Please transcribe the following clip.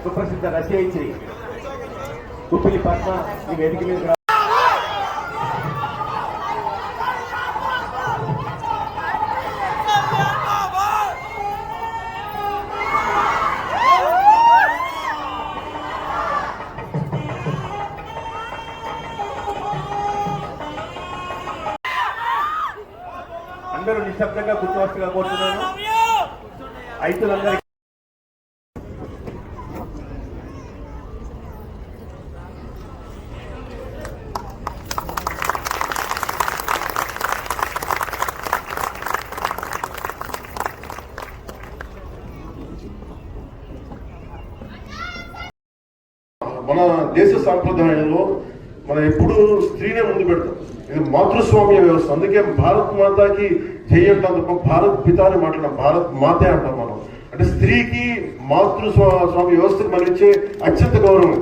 సుప్రసిద్ధ రచయిత్రి ఉప్పిలి పద్మ ఈ వేదిక మీద అందరూ నిశ్శబ్దంగా కూర్చోవచ్చుగా కోరుతున్నాను. రైతులందరికీ మన దేశ సాంప్రదాయంలో మనం ఎప్పుడు స్త్రీనే ముందు పెడతాం. ఇది మాతృస్వామ్య వ్యవస్థ. అందుకే భారత్ మాతాకి జై అంటాం తప్ప భారత్ పితాని మాట్లాడడం, భారత్ మాతే అంటాం మనం. అంటే స్త్రీకి మాతృస్వామ్య వ్యవస్థకు మనం ఇచ్చే అత్యంత గౌరవం.